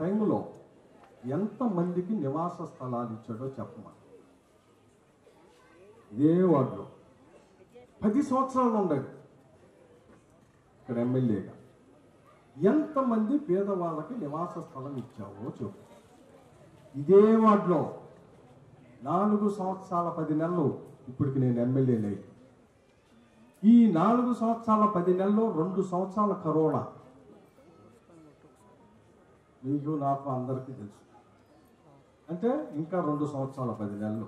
టైంలో ఎంతమందికి నివాస స్థలాలు ఇచ్చాడో చెప్పమని. ఇదే వార్డులో 10 సంవత్సరాలు ఉండేది ఇక్కడ ఎమ్మెల్యేగా. ఎంతమంది పేదవాళ్ళకి నివాస స్థలం ఇచ్చావో చెప్పు. ఇదే వార్డులో 4 సంవత్సరాల 10 నెలలు ఇప్పటికి నేను ఎమ్మెల్యేనై. ఈ 4 సంవత్సరాల 10 నెలల్లో 2 సంవత్సరాల కరోనా మీకు నాకు అందరికీ తెలుసు. అంటే ఇంకా 2 సంవత్సరాల 10 నెలలు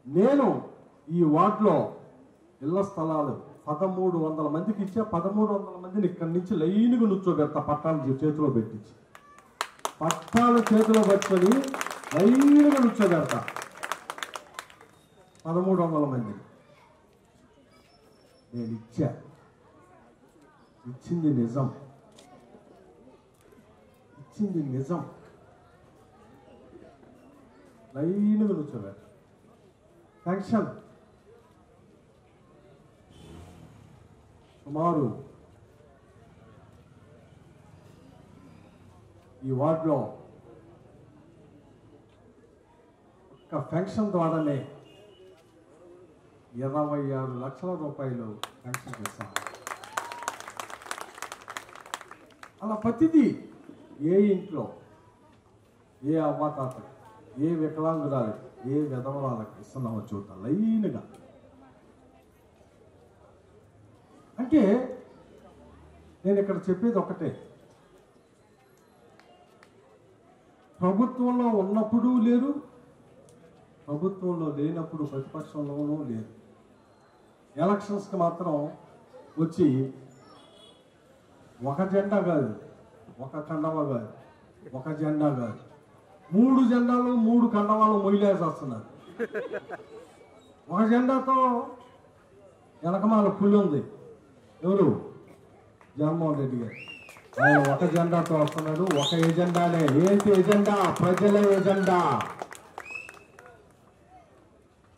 నేను ఈ వార్డులో ఇళ్ల స్థలాలు 1300 మందికి ఇచ్చా. 1300 మందిని ఇక్కడి నుంచి లైన్గా నుంచోబెడతా, పట్టాలు చేతిలో పెట్టించి, పట్టాలు చేతిలో పెట్టుకొని లైన్గా నుంచోబెడతా 1300 మందిని నేను ఇచ్చా. ఇచ్చింది నిజం, ఇచ్చింది నిజం. లైన్గా నుంచోబెడతా. పెన్షన్ సుమారు ఈ వార్డులో ఒక్క పెన్షన్ ద్వారానే 26 లక్షల రూపాయలు పెన్షన్ చేస్తాను. అలా ప్రతిదీ ఏ ఇంట్లో ఏ అవ్వాతాతకి, ఏ వికలాంగురాలకి, ఏ విధవరాలకి ఇస్తున్నామో చూద్దాం లైన్గా. అంటే నేను ఇక్కడ చెప్పేది ఒకటే, ప్రభుత్వంలో ఉన్నప్పుడు లేరు, ప్రభుత్వంలో లేనప్పుడు ప్రతిపక్షంలోనూ లేరు. ఎలక్షన్స్కి మాత్రం వచ్చి ఒక జెండా కాదు, ఒక కండవ కాదు, ఒక జెండా కాదు, 3 జెండాలు 3 కండవాలు మొయిలేసి వస్తున్నారు. ఒక జెండాతో వెనకమాల పుల్లి ఉంది. ఎవరు? జగన్మోహన్ రెడ్డి గారు. ఆయన ఒక జెండాతో వస్తున్నాడు. ఒక ఎజెండానే. ఏంటి ఎజెండా? ప్రజల ఎజెండా.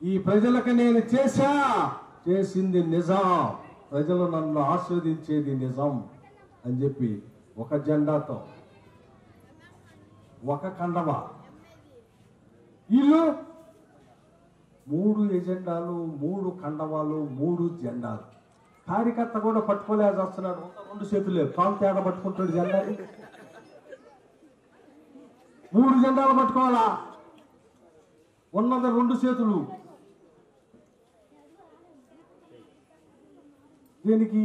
ఈ ప్రజలకు నేను చేసింది నిజం, ప్రజలు నన్ను ఆస్వాదించేది నిజం అని చెప్పి ఒక జెండాతో, ఒక కండవ. వీళ్ళు 3 ఎజెండాలు, 3 కండవాలు, 3 జెండాలు. కార్యకర్త కూడా పట్టుకోలేక వస్తున్నాడు. 2 చేతులే, కాలు తేగ పట్టుకుంటాడు జెండాని. 3 జెండాలు పట్టుకోవాలా? ఉన్నది 2 చేతులు. దీనికి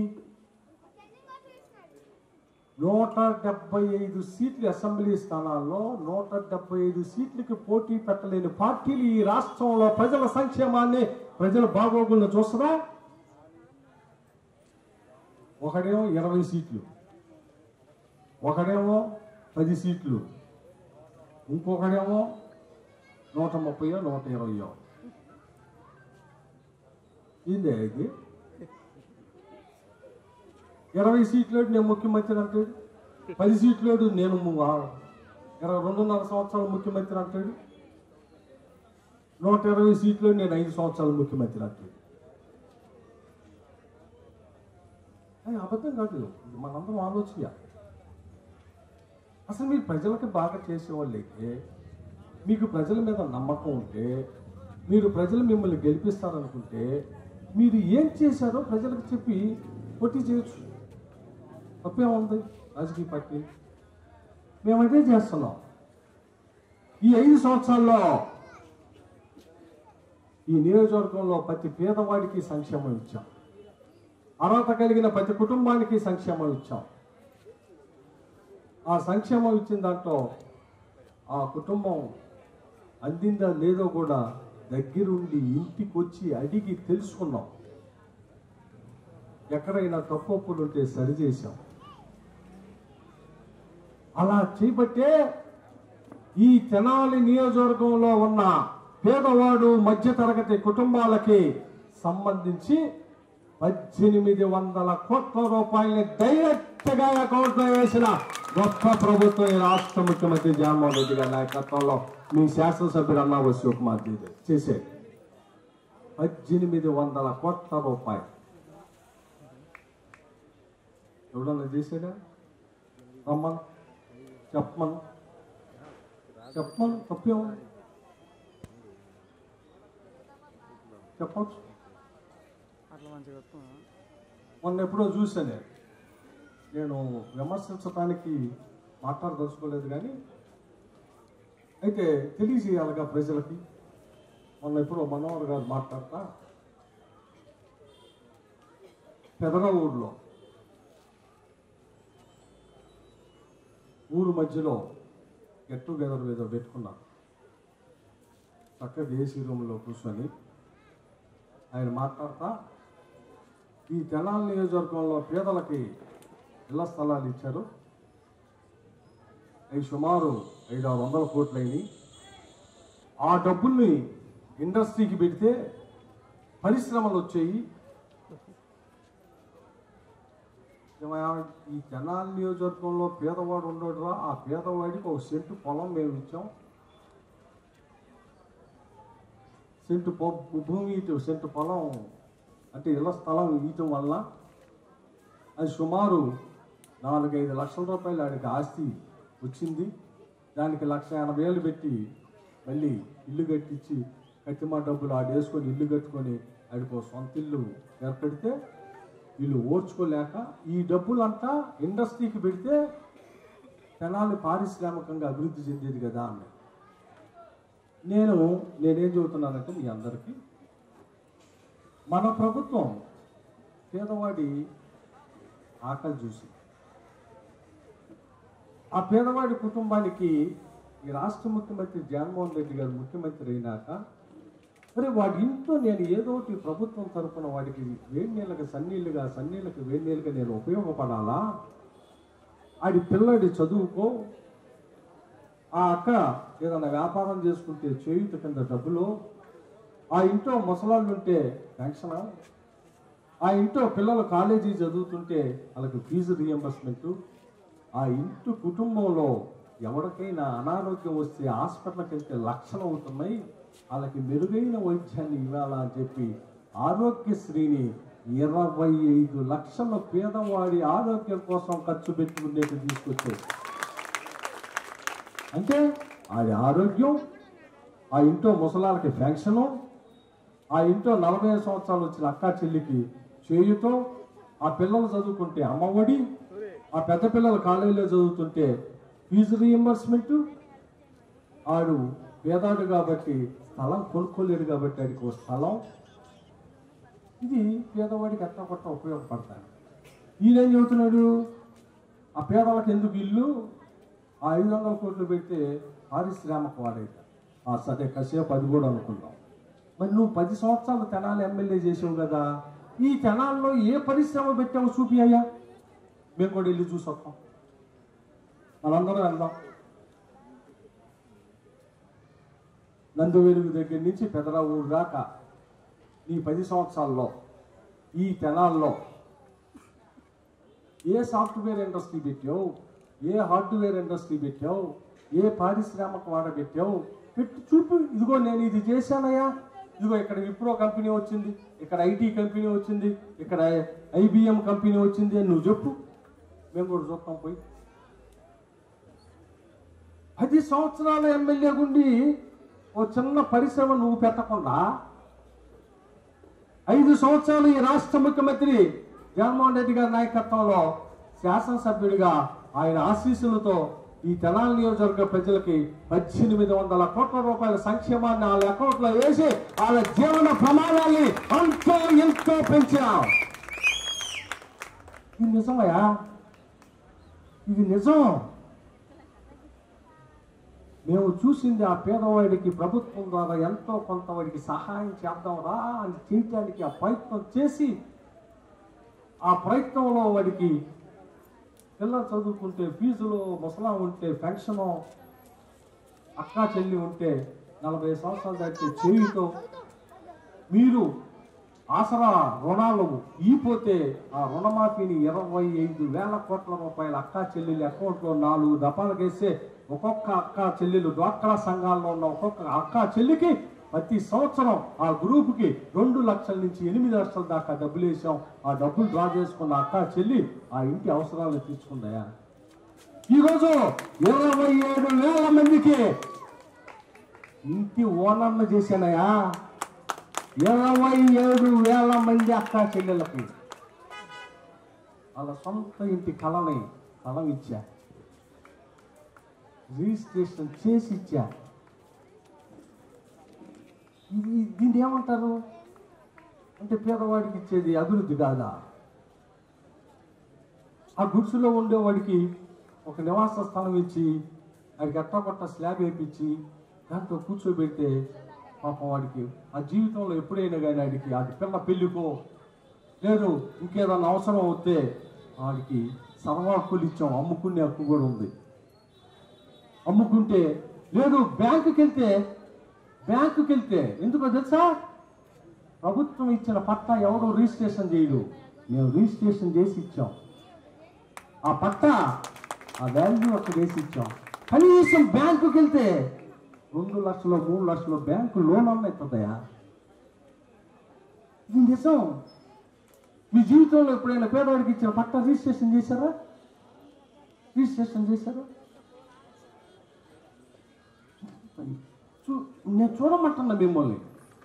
175 సీట్లు అసెంబ్లీ స్థానాల్లో 175 సీట్లకి పోటీ పెట్టలేని పార్టీలు ఈ రాష్ట్రంలో ప్రజల సంక్షేమాన్ని, ప్రజల బాగోగులను చూస్తుందా? ఒకడేమో 20 సీట్లు, ఒకడేమో 10 సీట్లు, ఇంకొకడేమో 130 120. ఏందే ఇది? 20 సీట్లోడు నేను ముఖ్యమంత్రి అంటాడు, 10 సీట్లోడు నేను 2.5 సంవత్సరాలు ముఖ్యమంత్రి అంటాడు, 120 సీట్లోడు నేను 5 సంవత్సరాలు ముఖ్యమంత్రి అంటాడు. అది అబద్ధం కాదు, మనందరం ఆలోచించాలి. అసలు మీరు ప్రజలకి బాగా చేసేవాళ్ళు అయితే, మీకు ప్రజల మీద నమ్మకం ఉంటే, మీరు ప్రజలు మిమ్మల్ని గెలిపిస్తారనుకుంటే, మీరు ఏం చేశారో ప్రజలకు చెప్పి పోటీ చేయొచ్చు. తప్పేముంది? రాజకీయ పార్టీ మేమైతే చేస్తున్నాం. ఈ 5 సంవత్సరాల్లో ఈ నియోజకవర్గంలో ప్రతి పేదవాడికి సంక్షేమం ఇచ్చాం, అర్హత కలిగిన ప్రతి కుటుంబానికి సంక్షేమం ఇచ్చాం. ఆ సంక్షేమం ఇచ్చిన దాంట్లో ఆ కుటుంబం అందిందా లేదో కూడా దగ్గరుండి ఇంటికి వచ్చి అడిగి తెలుసుకున్నాం. ఎక్కడైనా తప్పులు ఉంటే సరిచేశాం. అలా చేయబట్టే ఈ తెనాలి నియోజకవర్గంలో ఉన్న పేదవాడు, మధ్యతరగతి కుటుంబాలకి సంబంధించి 1800 కోట్ల రూపాయలని డైరెక్ట్గా అకౌంట్లో వేసిన గొప్ప ప్రభుత్వం ఈ రాష్ట్ర ముఖ్యమంత్రి జగన్మోహన్ రెడ్డి గారి నాయకత్వంలో మీ శాసనసభ్యుడు అన్నావు శివకుమార్ చేసే 1800 కోట్ల రూపాయలు. ఎవడన్నా చేశాడా? రమ్మను. చెప్పమను తప్పేమో చెప్పచ్చు. మొన్న ఎప్పుడో చూసాను, నేను విమర్శించడానికి మాట్లాడదలుచుకోలేదు, కానీ అయితే తెలియజేయాలిగా ప్రజలకి. మొన్న ఎప్పుడో మనోహర్ గారు మాట్లాడతా పెదగా ఊరు మధ్యలో గెట్ టుగెదర్ ఏదో పెట్టుకున్నారు. చక్కగా ఏసీ రూమ్లో కూర్చొని ఆయన మాట్లాడతా, ఈ తెనాలి నియోజకవర్గంలో పేదలకి ఇళ్ల స్థలాలు ఇచ్చారు, అవి సుమారు 500-600 కోట్లు అయినాయి. ఆ డబ్బుల్ని ఇండస్ట్రీకి పెడితే పరిశ్రమలు వచ్చాయి. ఈ తెనాలి నియోజకవర్గంలో పేదవాడు ఉండడురా, ఆ పేదవాడికి 1 సెంటు పొలం మేము ఇచ్చాం. సెంటు భూమి ఇటు సెంటు పొలం అంటే ఇళ్ల స్థలం ఇవ్వటం వల్ల అది సుమారు 4-5 లక్షల రూపాయలు ఆడికి ఆస్తి వచ్చింది. దానికి 1,80,000 పెట్టి మళ్ళీ ఇల్లు కట్టించి కట్టిమా డబ్బులు ఆడేసుకొని ఇల్లు కట్టుకొని ఆడికో సొంత ఇల్లు ఏర్పడితే వీళ్ళు ఓర్చుకోలేక ఈ డబ్బులంతా ఇండస్ట్రీకి పెడితే తెనాలి పారిశ్రామికంగా అభివృద్ధి చెందేది కదా అన్న. నేనేం చెబుతున్నానంటే మీ అందరికీ, మన ప్రభుత్వం పేదవాడి ఆకలి చూసి ఆ పేదవాడి కుటుంబానికి ఈ రాష్ట్ర ముఖ్యమంత్రి జగన్మోహన్ రెడ్డి గారు ముఖ్యమంత్రి అయినాక మరి వాడి ఇంట్లో నేను ఏదోటి ప్రభుత్వం తరఫున వాడికి వేడి నీళ్ళకి సన్నీళ్ళకి వేడి నీళ్ళకి నేను ఉపయోగపడాలా, ఆడి పిల్లడి చదువుకో, ఆ అక్క ఏదైనా వ్యాపారం చేసుకుంటే చేయుత కింద డబ్బులు, ఆ ఇంట్లో ముసలాళ్ళు ఉంటే పెన్షన్, ఆ ఇంట్లో పిల్లలు కాలేజీ చదువుతుంటే వాళ్ళకి ఫీజు రియంబర్స్మెంటు, ఆ ఇంటి కుటుంబంలో ఎవరికైనా అనారోగ్యం వస్తే హాస్పిటల్కి వెళ్తే లక్షలు అవుతున్నాయి, వాళ్ళకి మెరుగైన వైద్యాన్ని ఇవ్వాలా అని చెప్పి ఆరోగ్యశ్రీని 25 లక్షల పేదవాడి ఆరోగ్యం కోసం ఖర్చు పెట్టుకునేట్టు తీసుకొచ్చారు. అంటే అది ఆరోగ్యం, ఆ ఇంట్లో ముసలాళ్ళకి పెన్షను, ఆ ఇంట్లో 45 సంవత్సరాలు వచ్చిన అక్కా చెల్లికి చేయుతో, ఆ పిల్లలు చదువుకుంటే అమ్మఒడి, ఆ పెద్ద పిల్లలు కాలేజీలో చదువుతుంటే ఫీజు రీఎంబర్స్మెంటు. ఆడు పేదాడు కాబట్టి స్థలం కొనుక్కోలేడు కాబట్టి ఆడికి ఒక స్థలం, ఇది పేదవాడికి ఎట్లా కొట్ట ఉపయోగపడతాడు. ఈయనేం చెబుతున్నాడు, ఆ పేదవాళ్ళకి ఎందుకు ఇల్లు, ఆ 500 కోట్లు పెడితే పారిశ్రామిక వాడైతే సరే కాసేపు అది కూడా అనుకుందాం. మరి నువ్వు 10 సంవత్సరాలు తెనాలి ఎమ్మెల్యే చేసావు కదా, ఈ తెనాల్లో ఏ పరిశ్రమ పెట్టావు చూపి అయ్యా, మేము కూడా వెళ్ళి చూసి వస్తాం, మనందరం వెళ్దాం. నందివెలుగు దగ్గర నుంచి పెదరావూరు దాకా ఈ 10 సంవత్సరాల్లో ఈ తెనాల్లో ఏ సాఫ్ట్వేర్ ఇండస్ట్రీ పెట్టావు, ఏ హార్డ్వేర్ ఇండస్ట్రీ పెట్టావు, ఏ పారిశ్రామిక వాడ పెట్టావు, పెట్టి చూపు. ఇదిగో నేను ఇది చేశానయ్యా, ఇదిగో ఇక్కడ విప్రో కంపెనీ వచ్చింది, ఇక్కడ ఐటీ కంపెనీ వచ్చింది, ఇక్కడ IBM కంపెనీ వచ్చింది అని నువ్వు చెప్పు, మేము కూడా చూస్తాం పోయి. 10 సంవత్సరాల ఎమ్మెల్యే గుండి ఓ చిన్న పరిశ్రమ నువ్వు పెట్టకుండా 5 సంవత్సరాలు ఈ రాష్ట్ర ముఖ్యమంత్రి జగన్మోహన్ రెడ్డి గారి నాయకత్వంలో శాసనసభ్యుడిగా ఆయన ఆశీస్సులతో ఈ తెనాలి నియోజకవర్గ ప్రజలకి 1800 కోట్ల రూపాయల సంక్షేమాన్ని వాళ్ళ అకౌంట్లో వేసి వాళ్ళ జీవన ప్రమాణాన్ని అంతో ఎంతో పెంచాం. ఇది నిజమయ్యా, ఇది నిజం. మేము చూసింది ఆ పేదవాడికి ప్రభుత్వం ద్వారా ఎంతో కొంతవాడికి సహాయం చేద్దాం రా అని చేయటానికి ఆ ప్రయత్నం చేసి, ఆ ప్రయత్నంలో వాడికి పిల్లలు చదువుకుంటే ఫీజులు, ముసలా ఉంటే పెన్షను, అక్కా చెల్లి ఉంటే 40 సంవత్సరాలు దాటితే చేయుతో, మీరు ఆసరా రుణాలు ఈపోతే ఆ రుణమాఫీని 25,000 కోట్ల రూపాయల అక్కా చెల్లెలు అకౌంట్లో 4 దఫాలు వేస్తే ఒక్కొక్క అక్కా చెల్లెలు డ్వాక్రా సంఘాల్లో ఉన్న ఒక్కొక్క అక్కా చెల్లికి ప్రతి సంవత్సరం ఆ గ్రూపుకి 2 లక్షల నుంచి 8 లక్షల దాకా డబ్బులు వేసాం. ఆ డబ్బులు డ్రా చేసుకున్న అక్కా చెల్లి ఆ ఇంటి అవసరాలు తీర్చుకుందయా. ఈరోజు 27,000 మందికి ఇంటి ఓనర్లు చేశానయా. 27,000 మంది అక్కా చెల్లెళ్ళకి వాళ్ళ సొంత ఇంటి కలం ఇచ్చా, రిజిస్ట్రేషన్ చేసి ఇచ్చా. దీన్ని ఏమంటారు అంటే పేదవాడికి ఇచ్చేది అభివృద్ధి కాదా? ఆ గుడిసెలో ఉండేవాడికి ఒక నివాస స్థలం ఇచ్చి వాడికి ఎట్టకొట్ట స్లాబ్ వేయించి దాంట్లో కూర్చోబెడితే పాపం వాడికి ఆ జీవితంలో ఎప్పుడైనా కానీ వాడికి అది పిల్ల పెళ్ళికో లేదు ఇంకేదన్నా అవసరం అవుతే వాడికి సర్వాహక్కులు ఇచ్చాం. అమ్ముకునే హక్కు కూడా ఉంది. అమ్ముకుంటే లేదు బ్యాంకుకి వెళ్తే ఎందుకో తెలుసా? ప్రభుత్వం ఇచ్చిన పట్టా ఎవరో రిజిస్ట్రేషన్ చేయడు, మేము రిజిస్ట్రేషన్ చేసి ఇచ్చాం. ఆ పట్టా ఆ వాల్యూ అక్కడ వేసి ఇచ్చాం. కనీసం బ్యాంకుకి వెళ్తే 2 లక్షలు 3 లక్షలు బ్యాంకు లోన్ అన్న ఇస్తుందయా. ఇది నిజం. మీ జీవితంలో ఎప్పుడైనా పేదవాడికి ఇచ్చిన పట్టా రిజిస్ట్రేషన్ చేశారా? నేను చూడమంటున్నా మిమ్మల్ని,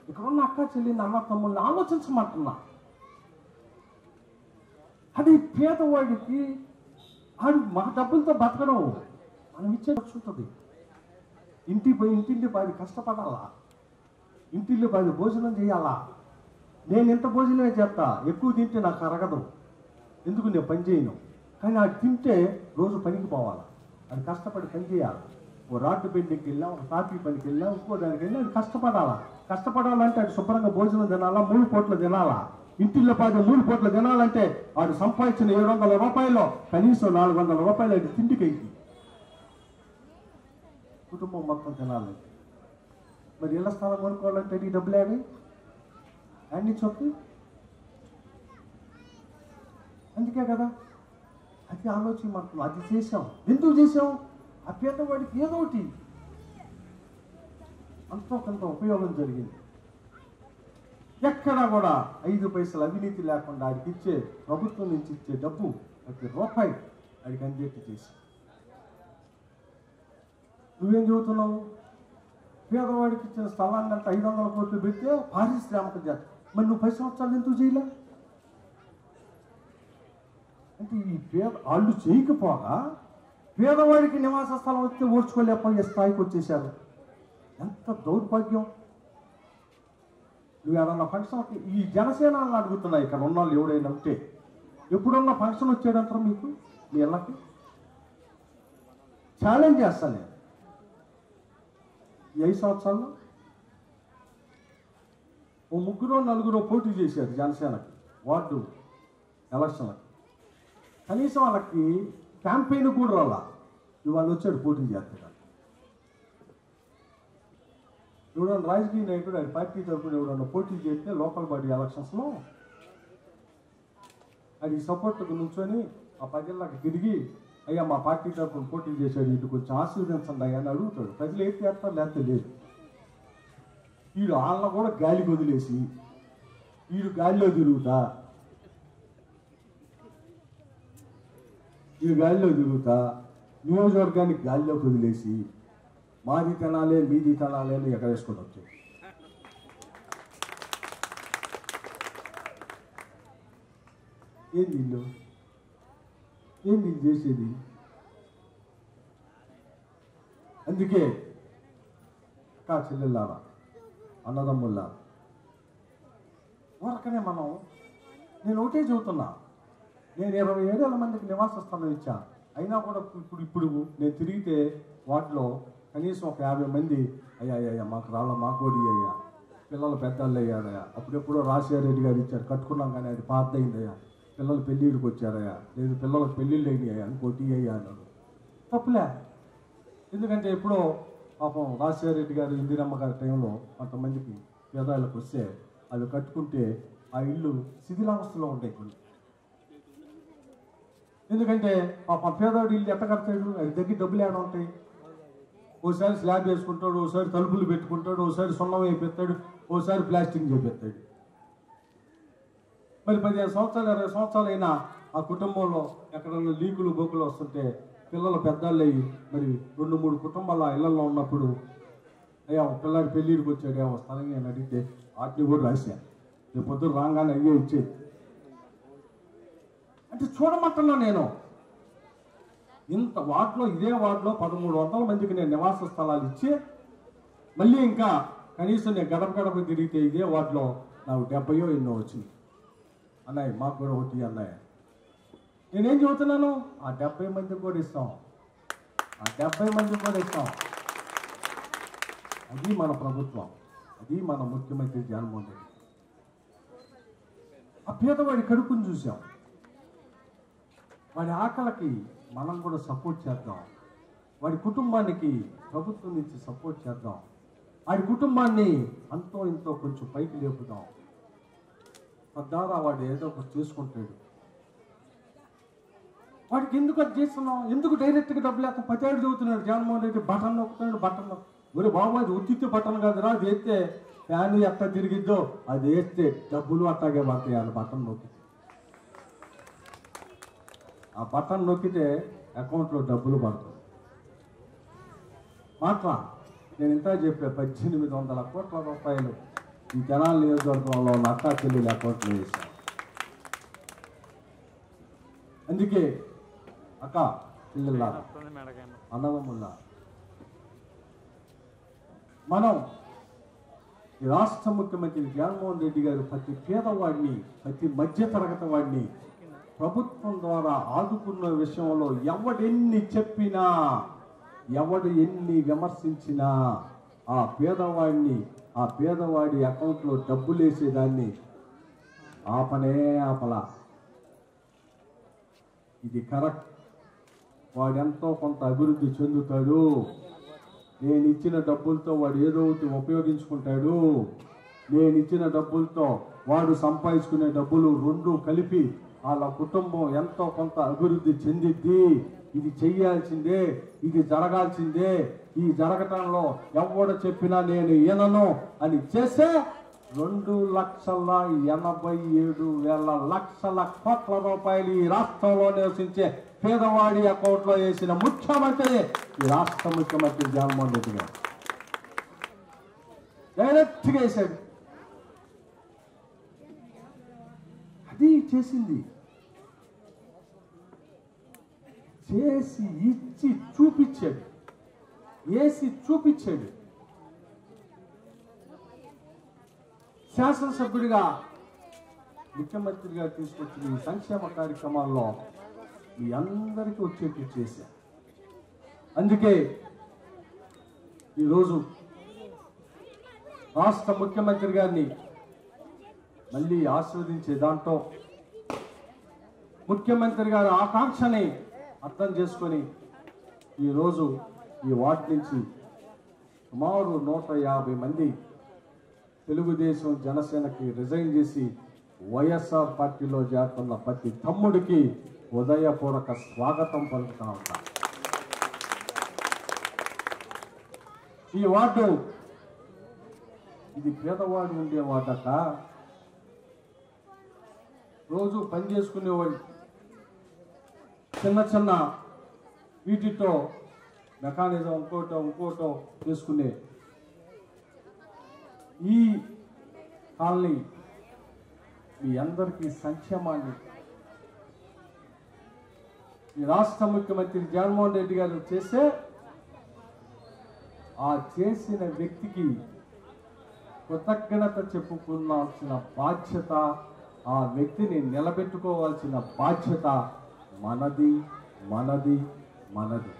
ఇక్కడ ఉన్న అక్క చెల్లిని అన్న తమ్ముల్ని ఆలోచించమంటున్నా. అది పేదవాడికి ఆడు మా డబ్బులతో బతకడం మనం ఇచ్చే ఉంటుంది. ఇంటింటి 10 కష్టపడాలా, ఇంటిల్లో 10 భోజనం చేయాలా. నేను ఎంత భోజనమే చేస్తా, ఎక్కువ తింటే నాకు అరగదు, ఎందుకు నేను పని చేయను. కానీ అది తింటే రోజు పనికి పోవాలా, అది కష్టపడి పని చేయాలి. ఓ రాడ్డు బెండింగ్కి వెళ్ళా, ఒక టాపీ పనికి వెళ్ళా, ఇంకో దానికి వెళ్ళి అది కష్టపడాలంటే అది శుభ్రంగా భోజనం తినాలా, 3 పూటలు తినాలా. ఇంటిల్లో 3 పూటలు తినాలంటే వాడు సంపాదించిన 700 రూపాయలు కనీసం 400 రూపాయలు అది తిండికి అయింది. కుటుంబం మొత్తం తినాలి. మరి ఇళ్ల స్థలం కొనుక్కోవాలంటే ఈ డబ్బులు అన్ని చెప్పి అందుకే కదా అది ఆలోచించమంటున్నాం. అది చేసాం. ఎందుకు చేసాం? ఆ పేదవాడికి ఏదో ఒకటి అంతో కొంత ఉపయోగం జరిగింది. ఎక్కడా కూడా 5 పైసలు అవినీతి లేకుండా ఆడికి ఇచ్చే, ప్రభుత్వం నుంచి ఇచ్చే డబ్బు ప్రతి రూపాయి ఆడికి అందేట్టు చేసి. నువ్వేం చెబుతున్నావు? పేదవాడికి ఇచ్చిన స్థలాన్ని అంటే 500 కోట్లు పెడితే పారిశ్రామిక జాతి. మరి నువ్వు 10 సంవత్సరాలు ఎందుకు చేయలే? అంటే ఈ వాళ్ళు చేయకపోగా పేదవాడికి నివాస స్థలం వస్తే ఓర్చుకోలేకపోయే స్థాయికి వచ్చేసారు. ఎంత దౌర్భాగ్యం. నువ్వు ఏదన్నా ఫంక్షన్కి ఈ జనసేనని అడుగుతున్నాయి, ఇక్కడ ఉన్న వాళ్ళు ఎవడైనా ఉంటే ఎప్పుడన్నా ఫంక్షన్ వచ్చాడంటారు మీకు? మీ ఇళ్ళకి ఛాలెంజ్ చేస్తాను నేను. ఈ 5 సంవత్సరాల్లో ఓ 3-4 పోటీ చేశారు జనసేనకి వార్డు ఎలక్షన్లకి. కనీసం వాళ్ళకి క్యాంపెయిన్ కూడా రాలా. ఇవాళ వచ్చాడు పోటీ చేస్తాడు. ఎవడన్నా రాజకీయ నాయకుడు ఆయన పార్టీ తరఫున ఎవడన్నా పోటీ చేస్తే లోకల్ బాడీ ఎలక్షన్స్లో అది సపోర్ట్కు నుంచొని ఆ ప్రజలకు తిరిగి అయ్యా మా పార్టీ తరఫున పోటీ చేశాడు, ఇటు కొంచెం ఆశీర్వదించండి అయ్యా అని అడుగుతాడు. ప్రజలు ఏం చేస్తారు? లేకపోతే లేదు. వీడు వాళ్ళని కూడా గాలికి వదిలేసి వీడు గాలిలో తిరుగుతా నియోజకవర్గానికి గాలిలోకి వదిలేసి మాది తినాలే మీది తినాలే అని ఎగరేసుకొని వచ్చాడు. ఏంది వీళ్ళు చేసేది? అందుకే అక్కా చెల్లెల్లారా, అన్నదమ్ముల్లారా, ఊరకనే నేను ఒకటే చెబుతున్నా, నేను 27,000 మందికి నివాస స్థలం ఇచ్చా. అయినా కూడా ఇప్పుడు నేను తిరిగితే వాటిలో కనీసం ఒక 50 మంది అయ్యా మాకు కూడా అయ్యా, పిల్లలు పెద్దలు అయ్యారయ్యా, అప్పుడెప్పుడో రాజశేఖర గారు ఇచ్చారు, కట్టుకున్నాం కానీ అది పాతయిందయ్యా, పిల్లలు పెళ్ళిళ్ళకి వచ్చారయ్యా, లేదు పిల్లలకు పెళ్ళిళ్ళు అయినాయా ఇంకోటి అయ్యా అన్నాడు. తప్పులే. ఎందుకంటే ఎప్పుడో పాపం రాజశేఖర రెడ్డి గారు ఇందిరమ్మ గారి టైంలో కొంతమందికి పేదాలకు వస్తే అవి కట్టుకుంటే ఆ ఇల్లు శిథిలావస్థలో ఉంటాయి కొన్ని. ఎందుకంటే పాపం పేదవాడి ఇల్లు ఎట్ట కడతాడు? అది దగ్గర డబ్బులు ఏడ ఉంటాయి. ఓసారి స్లాబ్ వేసుకుంటాడు, ఓసారి తలుపులు పెట్టుకుంటాడు, ఓసారి సున్నం వేపిస్తాడు, ఓసారి ప్లాస్టింగ్ చేపిస్తాడు. మరి 15 సంవత్సరాలు 20 సంవత్సరాలు అయినా ఆ కుటుంబంలో ఎక్కడన్నా లీకులు బొక్కులు వస్తుంటే పిల్లలు పెద్దలు అయ్యి మరి 2-3 కుటుంబాల ఇళ్లలో ఉన్నప్పుడు అయ్యా ఒక పిల్లాడి పెళ్ళిడికి వచ్చాడు వస్తానని నేను అడిగితే వాటిని కూడా రాశాను. రేపు పొద్దున రాగానే అయ్యే ఇచ్చేది. అంటే చూడమంటున్నా నేను ఇంత వార్డులో ఇదే వార్డులో 1300 మందికి నేను నివాస స్థలాలు ఇచ్చి మళ్ళీ ఇంకా కనీసం నేను గడప గడప తిరిగితే ఇదే వార్డులో నాకు 70 ఎన్నో వచ్చింది. అన్నయ్య మాకు కూడా ఒకటి అన్నయ్య. నేనేం చెబుతున్నాను, ఆ 70 మందికి కూడా ఇస్తాం, ఆ 70 మందికి కూడా ఇస్తాం. అది మన ప్రభుత్వం, అది మన ముఖ్యమంత్రి జగన్మోహన్ రెడ్డి. ఆ పేదవాడి కడుపుని చూసాం, వాడి ఆకలికి మనం కూడా సపోర్ట్ చేద్దాం, వాడి కుటుంబానికి ప్రభుత్వం నుంచి సపోర్ట్ చేద్దాం, వాడి కుటుంబాన్ని అంతో ఇంతో కొంచెం పైకి లేపుదాం. తద్వారా వాడు ఏదో ఒకటి చేసుకుంటాడు. వాడికి ఎందుకు అది చేస్తున్నాం, ఎందుకు డైరెక్ట్గా డబ్బులు లేక 10 ఏళ్ళు చదువుతున్నాడు జగన్మోహన్ రెడ్డి. బటన్ నొక్కుతున్నాడు, బటన్ మరి బాబు అది ఉత్తిత్తి బటన్ కాదురా, అది వేస్తే ఫ్యాన్ ఎట్లా తిరిగిద్దో అది వేస్తే డబ్బులు అట్టాగే పడతాయి. ఆ బటన్ నొక్కితే, ఆ బటన్ నొక్కితే అకౌంట్లో డబ్బులు పడతాయి. మాట్లా నేను ఇంత చెప్పా, 1800 కోట్ల రూపాయలు ఈ తెనాలి నియోజకవర్గంలో ఉన్న అక్కా చెల్లెలు అకౌంట్లో వేశాను. అందుకే అక్క చెల్లెళ్ళ అన్నదమ్ముళ్ళ మనం ఈ రాష్ట్ర ముఖ్యమంత్రి జగన్మోహన్ రెడ్డి గారు ప్రతి పేదవాడిని, ప్రతి మధ్య తరగతి వాడిని ప్రభుత్వం ద్వారా ఆదుకున్న విషయంలో ఎవడెన్ని చెప్పినా, ఎవడు ఎన్ని విమర్శించినా ఆ పేదవాడిని, ఆ పేదవాడి అకౌంట్లో డబ్బులు వేసేదాన్ని ఆపనే ఆపలా. ఇది కరెక్ట్. వాడెంతో కొంత అభివృద్ధి చెందుతాడు. నేను ఇచ్చిన డబ్బులతో వాడు ఏదో ఒకటి ఉపయోగించుకుంటాడు. నేను ఇచ్చిన డబ్బులతో వాడు సంపాదించుకునే డబ్బులు రెండు కలిపి వాళ్ళ కుటుంబం ఎంతో కొంత అభివృద్ధి చెందిద్ది. ఇది చెయ్యాల్సిందే, ఇది జరగాల్సిందే. ఈ జరగటంలో ఎవడు చెప్పినా నేను వినను అని చేసే 2,87,00,000 కోట్ల రూపాయలు ఈ రాష్ట్రంలో నివసించే పేదవాడి అకౌంట్లో వేసిన ముఖ్యమంత్రి ఈ రాష్ట్ర ముఖ్యమంత్రి జగన్మోహన్ రెడ్డి గారు. డైరెక్ట్గా వేశాడు. అది చేసింది. చేసి ఇచ్చి చూపించాడు, వేసి చూపించాడు. శాసనసభ్యుడిగా ముఖ్యమంత్రిగా తీసుకొచ్చిన ఈ సంక్షేమ కార్యక్రమాల్లో మీ అందరికీ వచ్చేట్టు చేశారు. అందుకే ఈరోజు రాష్ట్ర ముఖ్యమంత్రి గారిని మళ్ళీ ఆశీర్వదించే దాంట్లో ముఖ్యమంత్రి గారి ఆకాంక్షని అర్థం చేసుకొని ఈరోజు ఈ వార్డు నుంచి సుమారు 150 మంది తెలుగుదేశం జనసేనకి రిజైన్ చేసి వైఎస్ఆర్ పార్టీలో చేరుతున్న ప్రతి తమ్ముడికి హృదయపూర్వక స్వాగతం పలుకుతా ఉంటా. ఈ వార్డు ఇది పేదవాడు ఉండే వాటక, రోజు పని చేసుకునేవాడు చిన్న చిన్న వీటితో మెకానిజం ఇంకోటో చేసుకునే ఈ కాలనీ మీ అందరికీ సంక్షేమాన్ని ఈ రాష్ట్ర ముఖ్యమంత్రి జగన్మోహన్ రెడ్డి గారు చేసే ఆ చేసిన వ్యక్తికి కృతజ్ఞత చెప్పుకోవాల్సిన బాధ్యత, ఆ వ్యక్తిని నిలబెట్టుకోవాల్సిన బాధ్యత మనది మనది మనది.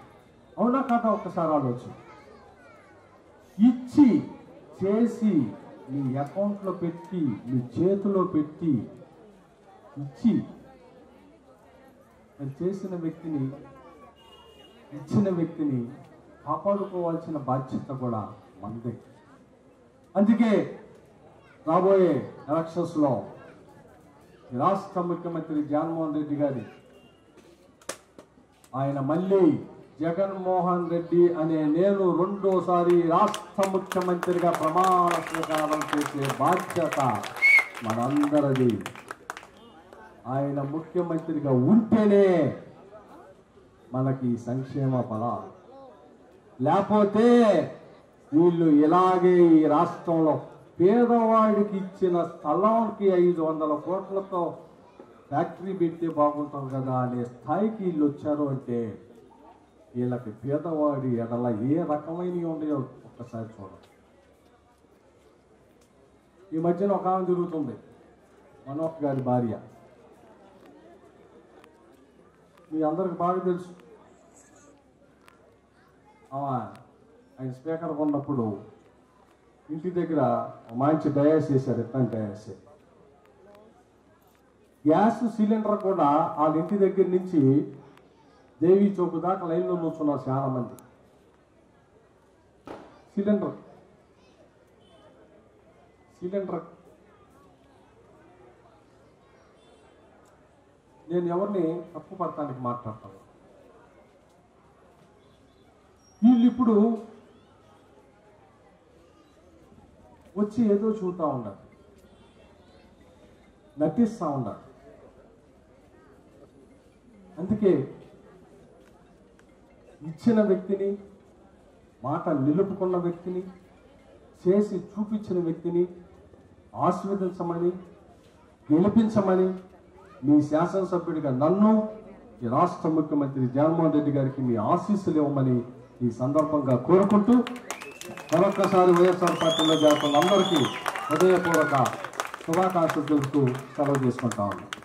అవునా కాదా? ఒక్కసారి ఆలోచన. ఇచ్చి చేసి మీ అకౌంట్లో పెట్టి మీ చేతిలో పెట్టి ఇచ్చి చేసిన వ్యక్తిని, ఇచ్చిన వ్యక్తిని కాపాడుకోవాల్సిన బాధ్యత కూడా మనదే. అందుకే రాబోయే ఎలక్షన్స్లో రాష్ట్ర ముఖ్యమంత్రి జగన్మోహన్ రెడ్డి గారి ఆయన మళ్ళీ జగన్మోహన్ రెడ్డి అనే నేను రెండోసారి రాష్ట్ర ముఖ్యమంత్రిగా ప్రమాణ స్వీకారం చేసే బాధ్యత మనందరిది. ఆయన ముఖ్యమంత్రిగా ఉంటేనే మనకి సంక్షేమ ఫలాలు. లేకపోతే వీళ్ళు ఇలాగే ఈ రాష్ట్రంలో పేదవాడికి ఇచ్చిన స్థలానికి 500 కోట్లతో ఫ్యాక్టరీ పెడితే బాగుంటాం కదా అనే స్థాయికి వీళ్ళు వచ్చారు అంటే వీళ్ళకి పేదవాడి ఎడల ఏ రకమైనవి ఉన్నాయో ఒక్కసారి చూడండి. ఈ మధ్యన ఒక ఆమె తిరుగుతుంది, మనోహర్ గారి భార్య. మీ అందరికి బాగా తెలుసు. ఆయన స్పీకర్ ఉన్నప్పుడు ఇంటి దగ్గర మంచి డయాస్ చేశారు. ఎట్లా డయాస్ గ్యాస్ సిలిండర్ కూడా వాళ్ళ ఇంటి దగ్గర నుంచి దేవి చౌక్ దాకా లైన్లో నుంచున్నారు చాలా మంది. సిలిండర్ నేను ఎవరిని తప్పు పడటానికి మాట్లాడతాను. వీళ్ళు ఇప్పుడు వచ్చి ఏదో చూస్తూ ఉన్నారు, నటిస్తూ ఉన్నారు. అందుకే ఇచ్చిన వ్యక్తిని, మాట నిలుపుకున్న వ్యక్తిని, చేసి చూపించిన వ్యక్తిని ఆశీర్వదించమని, గెలిపించమని మీ శాసనసభ్యుడిగా నన్ను, ఈ రాష్ట్ర ముఖ్యమంత్రి జగన్మోహన్ రెడ్డి గారికి మీ ఆశీస్సులు ఇవ్వమని ఈ సందర్భంగా కోరుకుంటూ మరొక్కసారి వైఎస్ఆర్ పార్టీలో చేస్తున్న అందరికీ హృదయపూర్వక శుభాకాంక్షలు తెలుపుతూ సెలవు చేసుకుంటా ఉన్నాను.